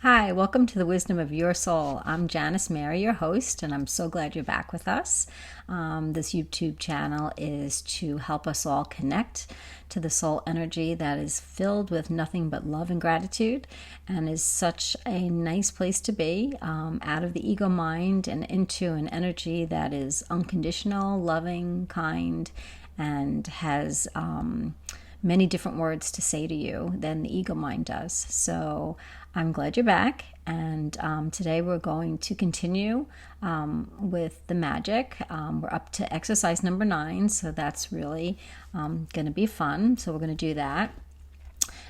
Hi, welcome to the Wisdom of Your Soul. I'm Janice Mary, your host, and I'm so glad you're back with us. This YouTube channel is to help us all connect to the soul energy that is filled with nothing but love and gratitude, and is such a nice place to be, out of the ego mind and into an energy that is unconditional, loving, kind, and has many different words to say to you than the ego mind does. So I'm glad you're back. And today we're going to continue with the magic. We're up to exercise number 9. So that's really going to be fun. So we're going to do that.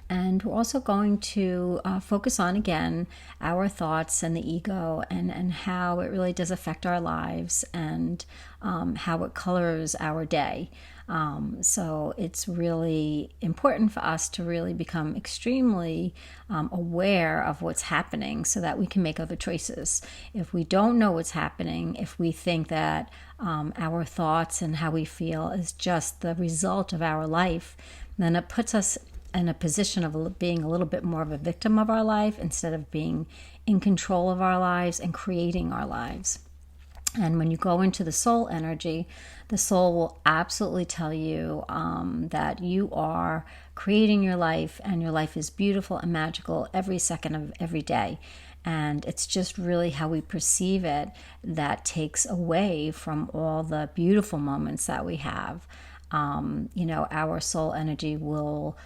And we're also going to focus on, again, our thoughts and the ego and how it really does affect our lives and how it colors our day. So it's really important for us to really become extremely aware of what's happening so that we can make other choices. If we don't know what's happening, if we think that our thoughts and how we feel is just the result of our life, then it puts us in a position of being a little bit more of a victim of our life instead of being in control of our lives and creating our lives. And when you go into the soul energy, the soul will absolutely tell you that you are creating your life, and your life is beautiful and magical every second of every day. And it's just really how we perceive it that takes away from all the beautiful moments that we have. Our soul energy will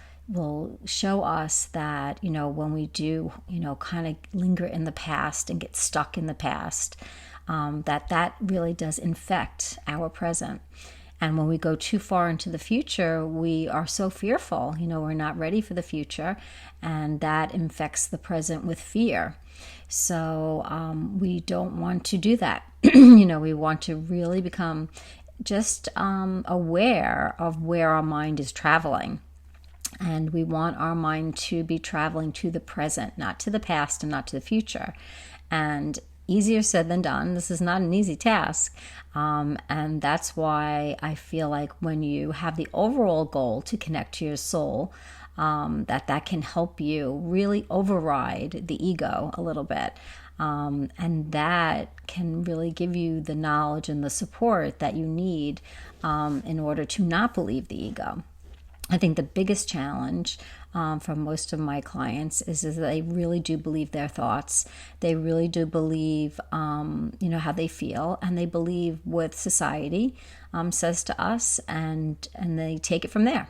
show us that, when we do, kind of linger in the past and get stuck in the past, that really does infect our present. And when we go too far into the future, we are so fearful, we're not ready for the future, and that infects the present with fear. So we don't want to do that. We want to really become just aware of where our mind is traveling. And we want our mind to be traveling to the present, not to the past and not to the future. And easier said than done. This is not an easy task. And that's why I feel like when you have the overall goal to connect to your soul, that can help you really override the ego a little bit. And that can really give you the knowledge and the support that you need in order to not believe the ego. I think the biggest challenge for most of my clients is that they really do believe their thoughts. They really do believe, how they feel, and they believe what society says to us, and they take it from there.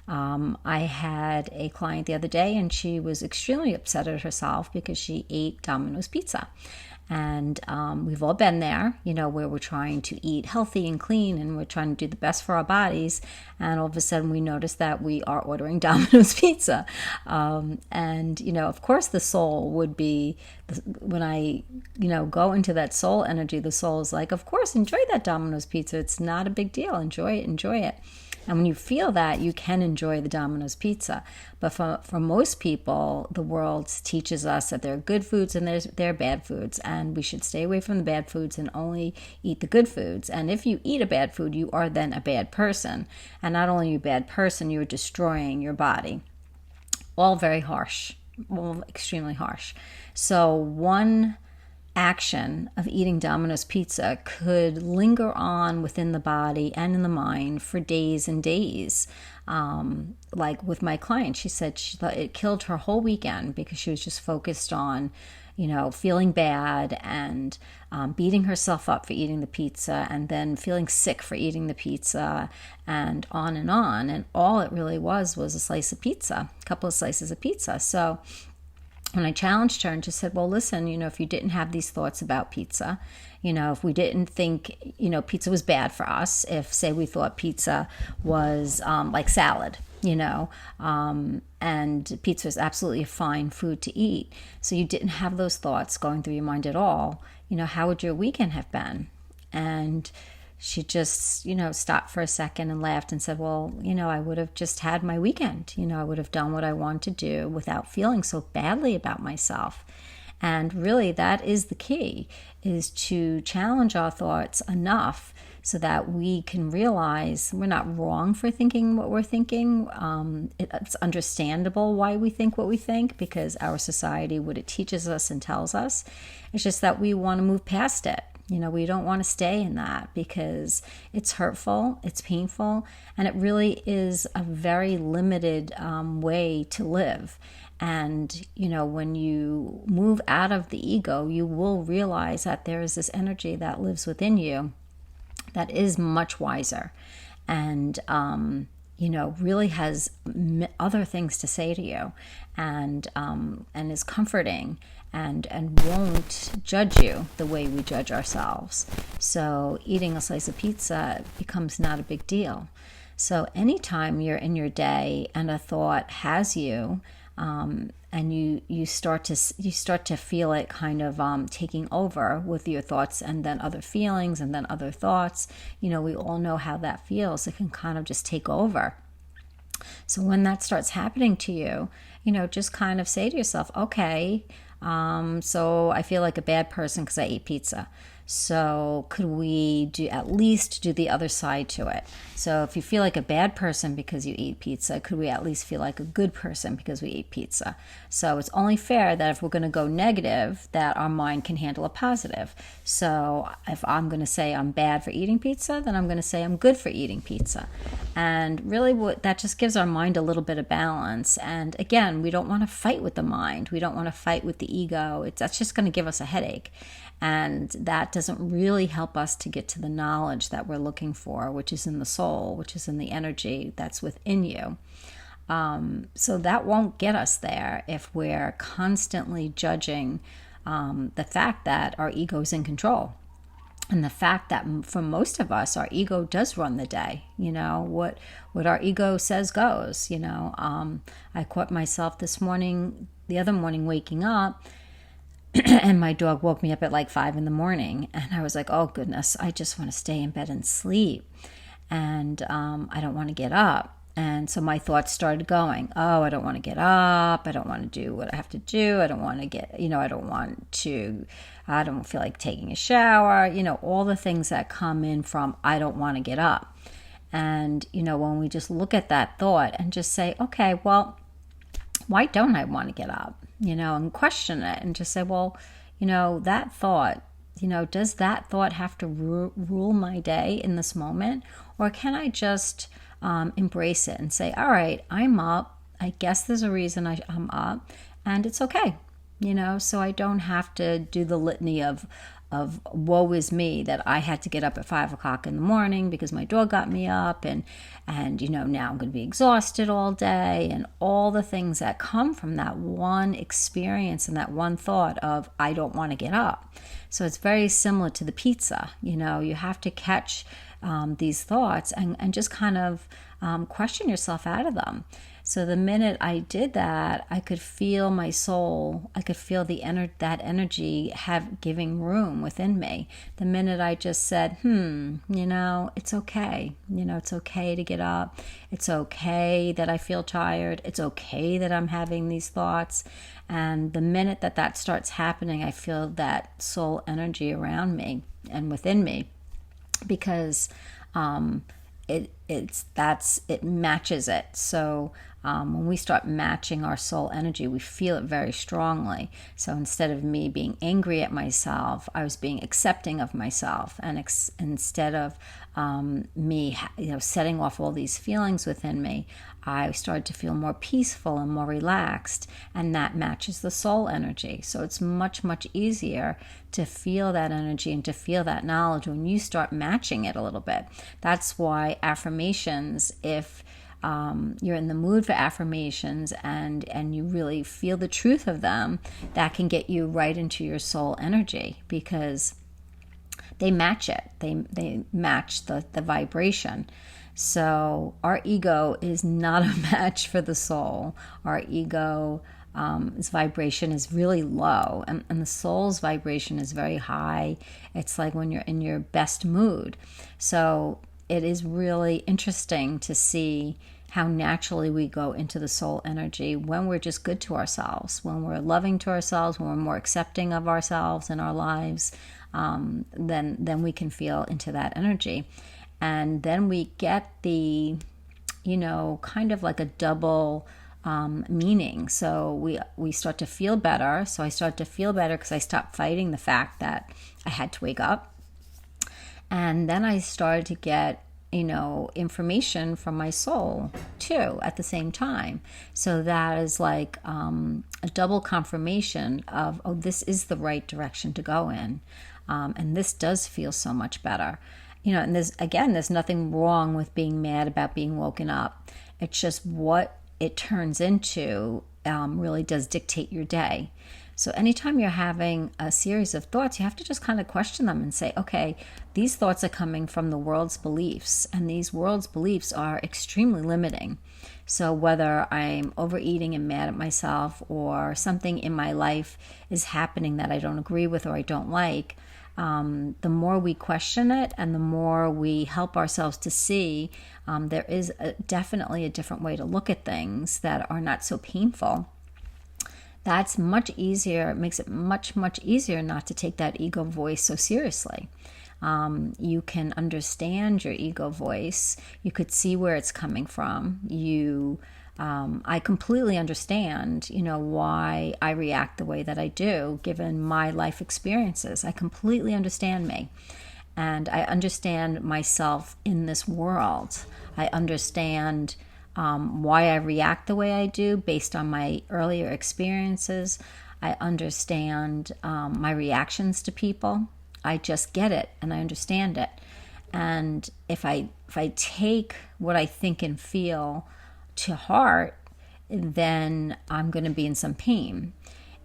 I had a client the other day, and she was extremely upset at herself because she ate Domino's pizza. And we've all been there, where we're trying to eat healthy and clean, and we're trying to do the best for our bodies. And all of a sudden we notice that we are ordering Domino's pizza. Of course the soul would be, when I, go into that soul energy, the soul is like, of course, enjoy that Domino's pizza. It's not a big deal. Enjoy it. And when you feel that, you can enjoy the Domino's pizza. But for most people, the world teaches us that there are good foods and there are bad foods. And we should stay away from the bad foods and only eat the good foods. And if you eat a bad food, you are then a bad person. And not only are you a bad person, you're destroying your body. All very harsh. All extremely harsh. So one action of eating Domino's pizza could linger on within the body and in the mind for days and days. Like with my client, she said she thought it killed her whole weekend because she was just focused on, feeling bad and beating herself up for eating the pizza, and then feeling sick for eating the pizza, and on. And all it really was a slice of pizza, a couple of slices of pizza. So when I challenged her and just said, well, listen, if you didn't have these thoughts about pizza, if we didn't think, pizza was bad for us, if, say, we thought pizza was like salad, and pizza is absolutely a fine food to eat. So you didn't have those thoughts going through your mind at all. How would your weekend have been? And she just, stopped for a second and laughed and said, well, I would have just had my weekend. I would have done what I wanted to do without feeling so badly about myself. And really, that is the key, is to challenge our thoughts enough so that we can realize we're not wrong for thinking what we're thinking. It's understandable why we think what we think, because our society, what it teaches us and tells us. It's just that we want to move past it. We don't want to stay in that because it's hurtful, it's painful, and it really is a very limited way to live. And, when you move out of the ego, you will realize that there is this energy that lives within you that is much wiser and, really has other things to say to you, and is comforting and won't judge you the way we judge ourselves. So eating a slice of pizza becomes not a big deal. So anytime you're in your day and a thought has you, and you start to feel it kind of taking over with your thoughts, and then other feelings, and then other thoughts. We all know how that feels. It can kind of just take over. So when that starts happening to you, just kind of say to yourself, okay, so I feel like a bad person because I ate pizza. So could we at least do the other side to it? So if you feel like a bad person because you ate pizza, could we at least feel like a good person because we ate pizza? So it's only fair that if we're going to go negative, that our mind can handle a positive. So if I'm going to say I'm bad for eating pizza, then I'm going to say I'm good for eating pizza. And really that just gives our mind a little bit of balance. And again, we don't want to fight with the mind. We don't want to fight with the ego. That's just going to give us a headache. And that doesn't really help us to get to the knowledge that we're looking for, which is in the soul, which is in the energy that's within you. So that won't get us there if we're constantly judging the fact that our ego is in control. And the fact that for most of us, our ego does run the day. What our ego says goes. I caught myself the other morning waking up, and my dog woke me up at like 5 a.m. and I was like, oh goodness, I just want to stay in bed and sleep, and I don't want to get up. And so my thoughts started going, oh, I don't want to get up, I don't want to do what I have to do, I don't feel like taking a shower, all the things that come in from I don't want to get up. And when we just look at that thought and just say, okay, well, why don't I want to get up? And question it and just say, well, that thought, does that thought have to rule my day in this moment? Or can I just embrace it and say, all right, I'm up. I guess there's a reason I'm up, and it's okay. So I don't have to do the litany of woe is me that I had to get up at 5 o'clock in the morning because my dog got me up, and now I'm going to be exhausted all day, and all the things that come from that one experience and that one thought of I don't want to get up. So it's very similar to the pizza. You have to catch these thoughts and just kind of question yourself out of them. So the minute I did that, I could feel my soul. I could feel that energy giving room within me. The minute I just said, it's okay. It's okay to get up. It's okay that I feel tired. It's okay that I'm having these thoughts. And the minute that starts happening, I feel that soul energy around me and within me, because it matches it. So when we start matching our soul energy, we feel it very strongly. So instead of me being angry at myself, I was being accepting of myself, and instead of me setting off all these feelings within me, I started to feel more peaceful and more relaxed, and that matches the soul energy. So it's much, much easier to feel that energy and to feel that knowledge when you start matching it a little bit. That's why affirmations, if you're in the mood for affirmations and you really feel the truth of them, that can get you right into your soul energy, because they match it. They match the vibration. So our ego is not a match for the soul. Our ego, its vibration is really low, and the soul's vibration is very high. It's like when you're in your best mood. So it is really interesting to see how naturally we go into the soul energy when we're just good to ourselves, when we're loving to ourselves, when we're more accepting of ourselves and our lives, then we can feel into that energy. And then we get the, kind of like a double meaning. So we start to feel better. So I start to feel better because I stopped fighting the fact that I had to wake up. And then I started to get, information from my soul too at the same time. So that is like a double confirmation of, oh, this is the right direction to go in. And this does feel so much better. And there's nothing wrong with being mad about being woken up. It's just what it turns into really does dictate your day. So anytime you're having a series of thoughts, you have to just kind of question them and say, okay, these thoughts are coming from the world's beliefs, and these world's beliefs are extremely limiting. So whether I'm overeating and mad at myself, or something in my life is happening that I don't agree with or I don't like, the more we question it and the more we help ourselves to see there is definitely a different way to look at things that are not so painful. That's much easier. It makes it much, much easier not to take that ego voice so seriously. You can understand your ego voice. You could see where it's coming from. I completely understand, why I react the way that I do, given my life experiences. I completely understand me. And I understand myself in this world. I understand why I react the way I do based on my earlier experiences. I understand my reactions to people. I just get it and I understand it. And if I take what I think and feel to heart, then I'm going to be in some pain.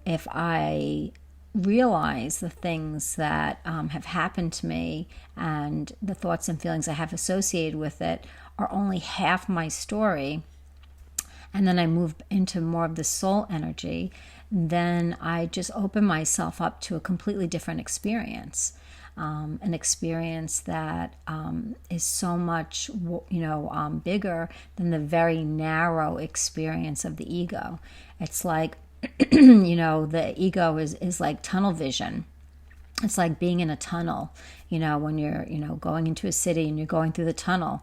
If I realize the things that have happened to me and the thoughts and feelings I have associated with it are only half my story, and then I move into more of the soul energy, then I just open myself up to a completely different experience. An experience that is so much, bigger than the very narrow experience of the ego. It's like, the ego is like tunnel vision. It's like being in a tunnel, when you're, going into a city and you're going through the tunnel.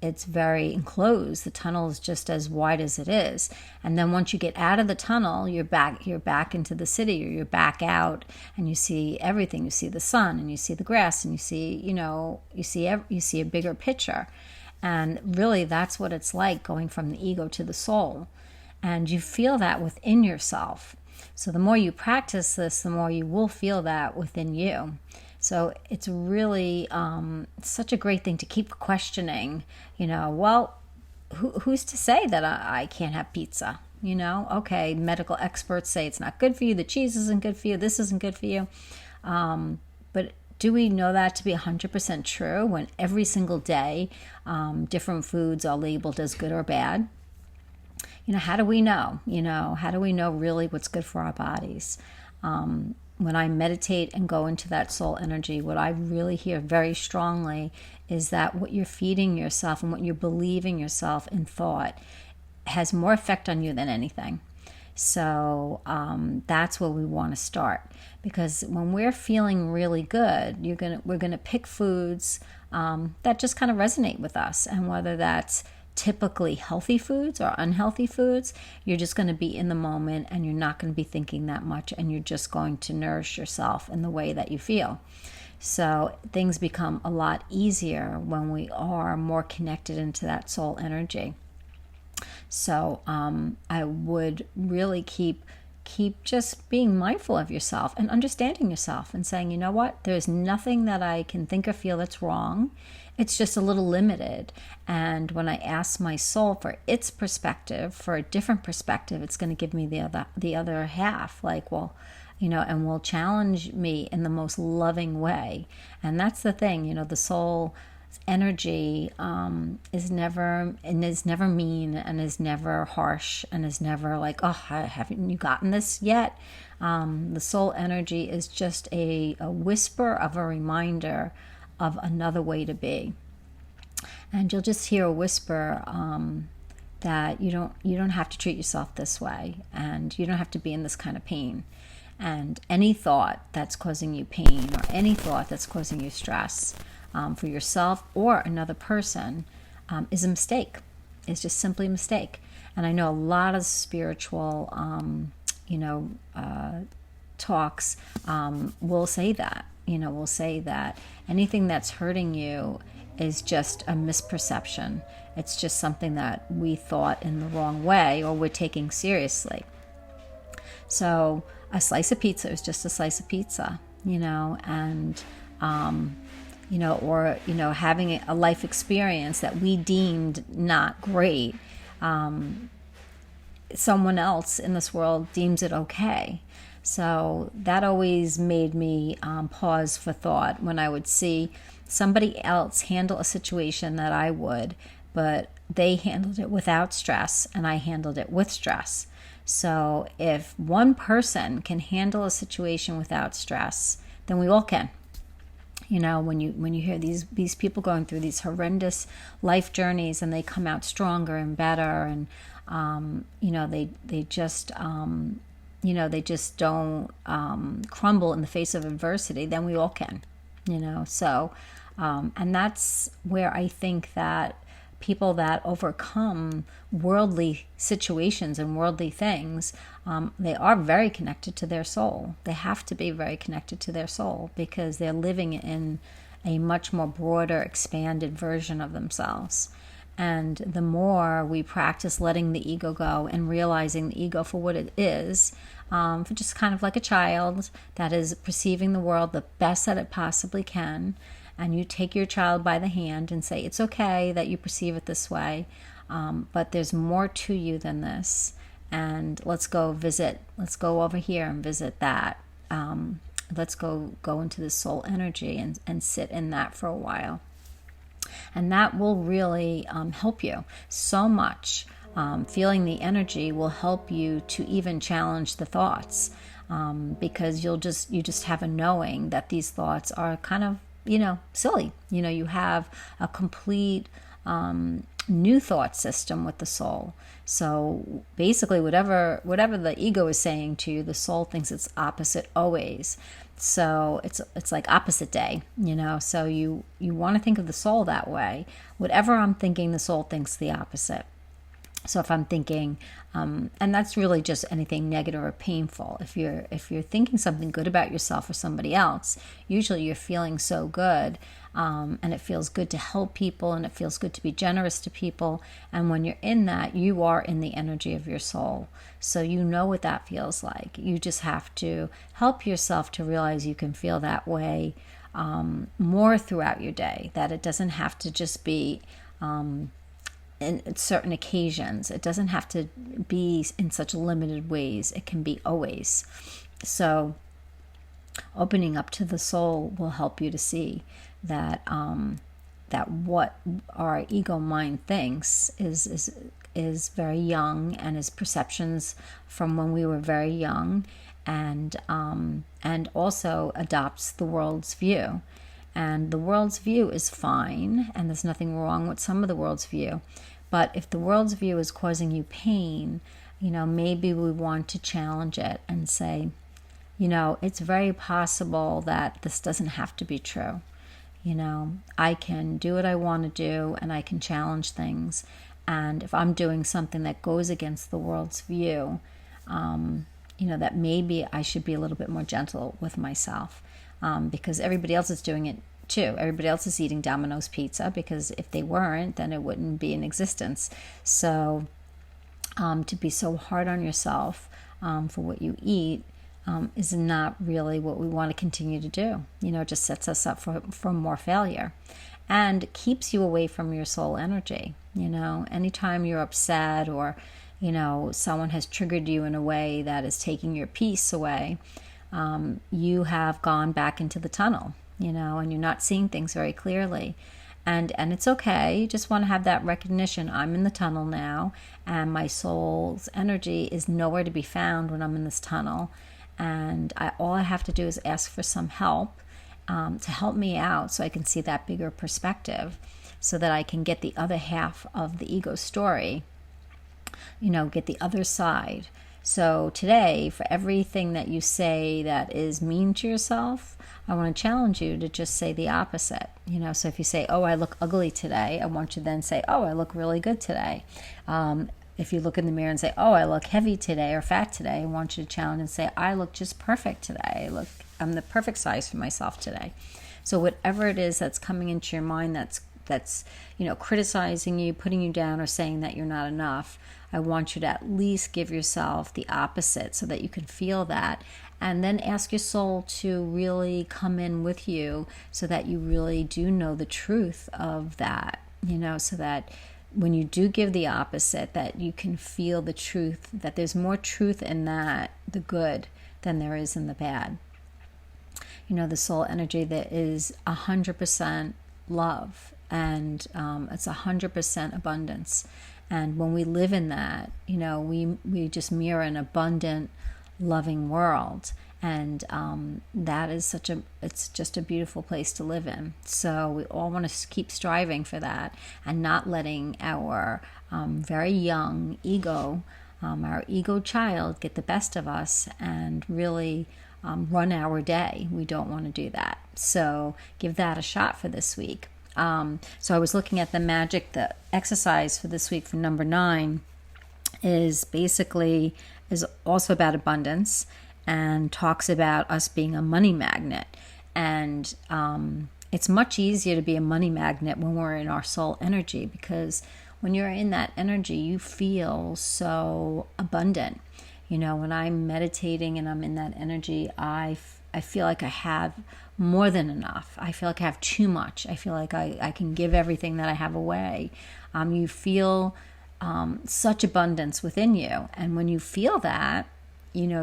It's very enclosed. The tunnel is just as wide as it is. And then once you get out of the tunnel, you're back into the city, or you're back out and you see everything. You see the sun and you see the grass and you see, you see a bigger picture. And really that's what it's like going from the ego to the soul. And you feel that within yourself. So the more you practice this, the more you will feel that within you. So it's really such a great thing to keep questioning, who's to say that I can't have pizza? Okay, medical experts say it's not good for you, the cheese isn't good for you, this isn't good for you. But do we know that to be 100% true when every single day different foods are labeled as good or bad? How do we know? How do we know really what's good for our bodies? When I meditate and go into that soul energy, what I really hear very strongly is that what you're feeding yourself and what you're believing yourself in thought has more effect on you than anything. So that's where we want to start, because when we're feeling really good, we're gonna pick foods that just kind of resonate with us, and whether that's typically healthy foods or unhealthy foods, you're just going to be in the moment and you're not going to be thinking that much, and you're just going to nourish yourself in the way that you feel. So things become a lot easier when we are more connected into that soul energy. So I would really keep just being mindful of yourself and understanding yourself and saying, you know what, there's nothing that I can think or feel that's wrong. It's just a little limited. And when I ask my soul for its perspective, for a different perspective, it's going to give me the other half. Like, well, and will challenge me in the most loving way. And that's the thing, the soul energy is never mean, and is never harsh, and is never like, oh, haven't you gotten this yet? The soul energy is just a whisper of a reminder of another way to be. and you'll just hear a whisper that you don't have to treat yourself this way, and you don't have to be in this kind of pain. And any thought that's causing you pain, or any thought that's causing you stress, for yourself or another person, is a mistake. It's just simply a mistake. And I know a lot of spiritual, talks will say that. Will say that anything that's hurting you is just a misperception. It's just something that we thought in the wrong way, or we're taking seriously. So a slice of pizza is just a slice of pizza, and or having a life experience that we deemed not great, someone else in this world deems it okay. So that always made me pause for thought when I would see somebody else handle a situation that I would, but they handled it without stress and I handled it with stress. So if one person can handle a situation without stress, then we all can. When you hear these people going through these horrendous life journeys, and they come out stronger and better, and they just don't crumble in the face of adversity, then we all can. So and that's where I think that people that overcome worldly situations and worldly things, they are very connected to their soul. They have to be very connected to their soul, because they're living in a much more broader, expanded version of themselves. And the more we practice letting the ego go and realizing the ego for what it is, for just kind of like a child that is perceiving the world the best that it possibly can, and you take your child by the hand and say, it's okay that you perceive it this way, but there's more to you than this, and let's go over here and visit that. Let's go into the soul energy and sit in that for a while. And that will really help you so much. Feeling the energy will help you to even challenge the thoughts, because you just have a knowing that these thoughts are kind of silly. You have a complete new thought system with the soul. So basically, whatever the ego is saying to you, the soul thinks it's opposite always. So it's like opposite day, So you want to think of the soul that way. Whatever I'm thinking, the soul thinks the opposite. So if I'm thinking, and that's really just anything negative or painful. If you're thinking something good about yourself or somebody else, usually you're feeling so good, and it feels good to help people, and it feels good to be generous to people. And when you're in that, you are in the energy of your soul. So you know what that feels like. You just have to help yourself to realize you can feel that way more throughout your day. That it doesn't have to just be in certain occasions. It doesn't have to be in such limited ways. It can be always. So opening up to the soul will help you to see that that what our ego mind thinks is very young, and is perceptions from when we were very young, and also adopts the world's view. And the world's view is fine, and there's nothing wrong with some of the world's view. But if the world's view is causing you pain, maybe we want to challenge it and say, it's very possible that this doesn't have to be true. I can do what I want to do, and I can challenge things. And if I'm doing something that goes against the world's view, that maybe I should be a little bit more gentle with myself. Because everybody else is doing it too. Everybody else is eating Domino's pizza, because if they weren't, then it wouldn't be in existence. So to be so hard on yourself for what you eat is not really what we want to continue to do. It just sets us up for more failure, and keeps you away from your soul energy. Anytime you're upset, or someone has triggered you in a way that is taking your peace away, you have gone back into the tunnel, and you're not seeing things very clearly. And it's okay. You just want to have that recognition. I'm in the tunnel now, and my soul's energy is nowhere to be found when I'm in this tunnel. And all I have to do is ask for some help to help me out, so I can see that bigger perspective. so that I can get the other half of the ego story, get the other side. So today, for everything that you say that is mean to yourself, I want to challenge you to just say the opposite. So if you say, oh, I look ugly today, I want you to then say, oh, I look really good today. If you look in the mirror and say, oh, I look heavy today or fat today, I want you to challenge and say, I look just perfect today. I'm the perfect size for myself today. So whatever it is that's coming into your mind that's criticizing you, putting you down, or saying that you're not enough, I want you to at least give yourself the opposite so that you can feel that, and then ask your soul to really come in with you so that you really do know the truth of that, so that when you do give the opposite, that you can feel the truth, that there's more truth in that, the good, than there is in the bad. The soul energy that is 100% love, and it's 100% abundance. And when we live in that, we just mirror an abundant, loving world. And that is it's just a beautiful place to live in. So we all want to keep striving for that, and not letting our very young ego, our ego child, get the best of us and really run our day. We don't want to do that. So give that a shot for this week. So I was looking at the exercise for this week for number 9 is also about abundance, and talks about us being a money magnet. And it's much easier to be a money magnet when we're in our soul energy, because when you're in that energy, you feel so abundant. When I'm meditating and I'm in that energy, I feel like I have more than enough. I feel like I have too much. I feel like I can give everything that I have away. You feel such abundance within you. And when you feel that, you're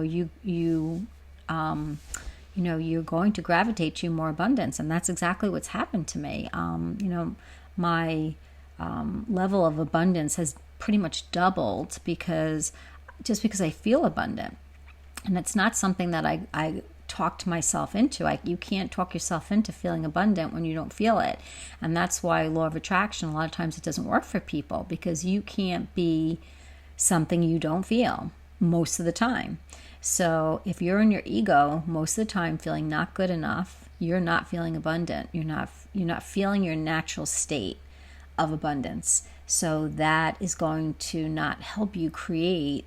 going to gravitate to more abundance. And that's exactly what's happened to me. My level of abundance has pretty much doubled because I feel abundant. And it's not something that I talked myself into. You can't talk yourself into feeling abundant when you don't feel it. And that's why law of attraction, a lot of times it doesn't work for people, because you can't be something you don't feel most of the time. So if you're in your ego most of the time feeling not good enough, you're not feeling abundant. You're not feeling your natural state of abundance. So that is going to not help you create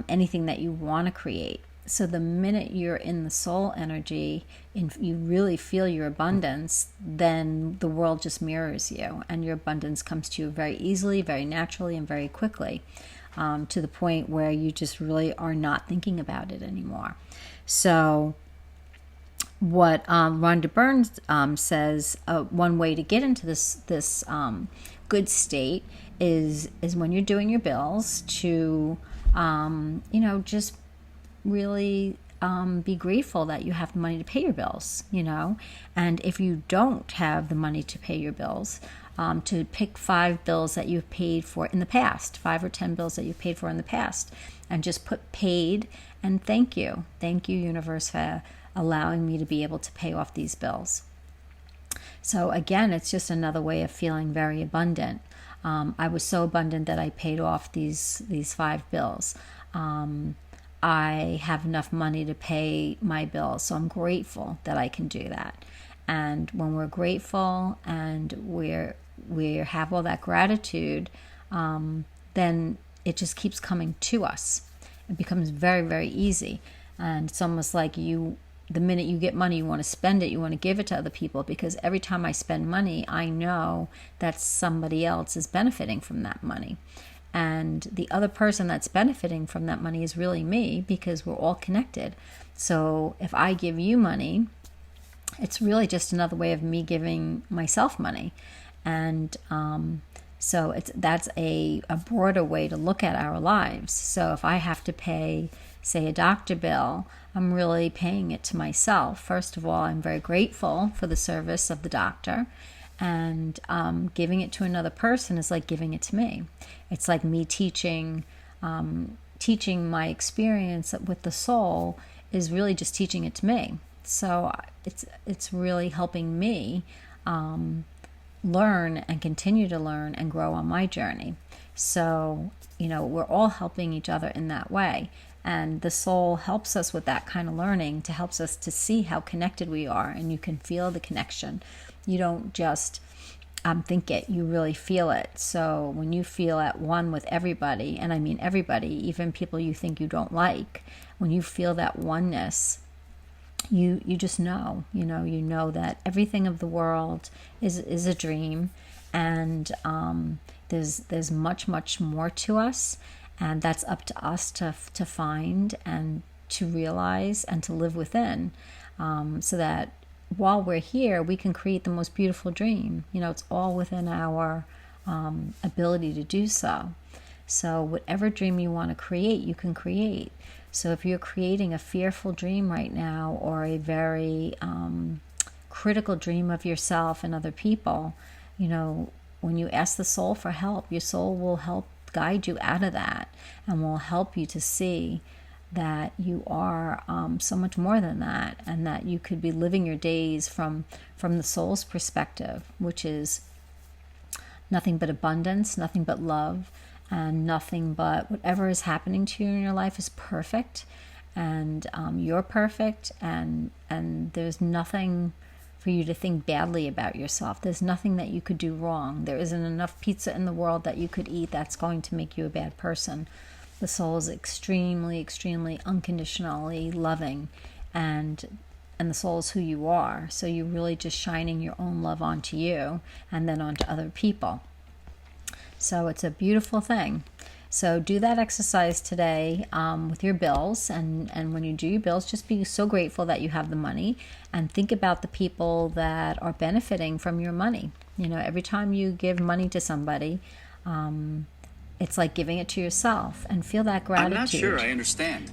anything that you want to create. So the minute you're in the soul energy and you really feel your abundance, then the world just mirrors you, and your abundance comes to you very easily, very naturally, and very quickly, to the point where you just really are not thinking about it anymore. So what Ronda Bryne says, one way to get into this good state is when you're doing your bills to just really be grateful that you have the money to pay your bills, and if you don't have the money to pay your bills, to pick 5 bills that you've paid for in the past, 5 or 10 bills that you've paid for in the past, and just put paid and thank you universe for allowing me to be able to pay off these bills. So again, it's just another way of feeling very abundant. I was so abundant that I paid off these 5 bills. I have enough money to pay my bills, so I'm grateful that I can do that. And when we're grateful and we have all that gratitude, then it just keeps coming to us. It becomes very, very easy. And it's almost like the minute you get money, you want to spend it, you want to give it to other people, because every time I spend money, I know that somebody else is benefiting from that money. And the other person that's benefiting from that money is really me, because we're all connected. So if I give you money, it's really just another way of me giving myself money. And so that's a broader way to look at our lives. So if I have to pay, say, a doctor bill, I'm really paying it to myself. First of all, I'm very grateful for the service of the doctor. And giving it to another person is like giving it to me. It's like me teaching my experience with the soul is really just teaching it to me. So it's really helping me learn and continue to learn and grow on my journey. So, we're all helping each other in that way. And the soul helps us with that kind of learning, to helps us to see how connected we are. And you can feel the connection. You don't just think it, you really feel it. So when you feel at one with everybody, and I mean everybody, even people you think you don't like, when you feel that oneness, you just know, you know that everything of the world is a dream, and there's much more to us, and that's up to us to find and to realize and to live within, so that while we're here, we can create the most beautiful dream. It's all within our ability to do so. So whatever dream you want to create, you can create. So if you're creating a fearful dream right now, or a very critical dream of yourself and other people, when you ask the soul for help, your soul will help guide you out of that, and will help you to see that you are so much more than that, and that you could be living your days from the soul's perspective, which is nothing but abundance, nothing but love, and nothing but whatever is happening to you in your life is perfect, and you're perfect, and there's nothing for you to think badly about yourself. There's nothing that you could do wrong. There isn't enough pizza in the world that you could eat that's going to make you a bad person. The soul is extremely unconditionally loving, and the soul is who you are. So you're really just shining your own love onto you, and then onto other people. So it's a beautiful thing. So do that exercise today with your bills, and when you do your bills, just be so grateful that you have the money, and think about the people that are benefiting from your money. Every time you give money to somebody, it's like giving it to yourself, and feel that gratitude. I'm not sure I understand.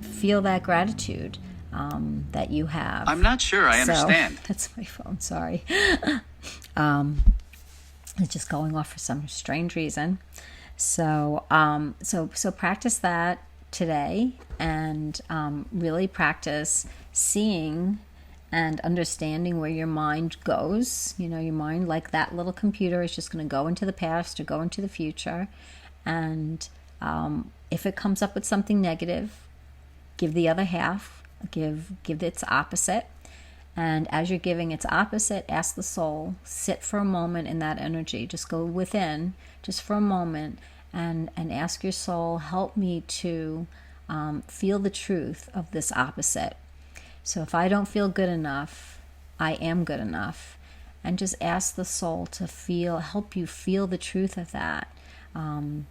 Feel that gratitude that you have. I'm not sure I understand. That's my phone, sorry. It's just going off for some strange reason. So practice that today, and really practice seeing and understanding where your mind goes. Your mind, like that little computer, is just going to go into the past or go into the future. And if it comes up with something negative, give the other half, give its opposite. And as you're giving its opposite, ask the soul, sit for a moment in that energy. Just go within, just for a moment, and ask your soul, help me to feel the truth of this opposite. So if I don't feel good enough, I am good enough. And just ask the soul to help you feel the truth of that. And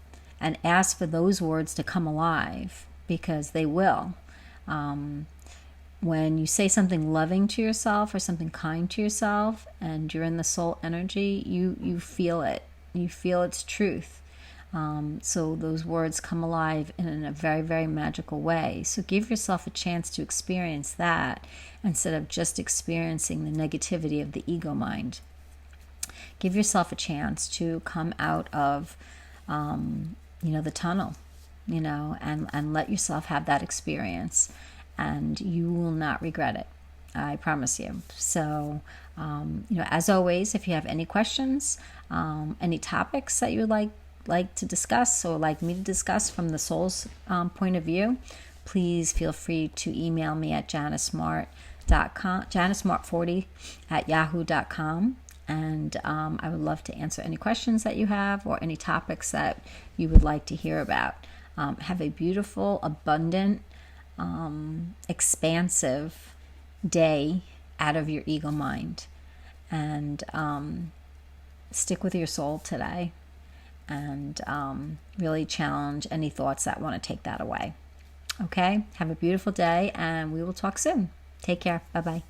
ask for those words to come alive, because they will. When you say something loving to yourself, or something kind to yourself, and you're in the soul energy, you feel it. You feel its truth. So those words come alive in a very, very magical way. So give yourself a chance to experience that, instead of just experiencing the negativity of the ego mind. Give yourself a chance to come out of, the tunnel, and let yourself have that experience, and you will not regret it. I promise you. So, as always, if you have any questions, any topics that you would like to discuss, or like me to discuss from the soul's point of view, please feel free to email me at janismart.com, janismart40@yahoo.com, and I would love to answer any questions that you have, or any topics that you would like to hear about. Have a beautiful, abundant, expansive day out of your ego mind, and stick with your soul today, and really challenge any thoughts that want to take that away. Okay? Have a beautiful day, and we will talk soon. Take care. Bye-bye.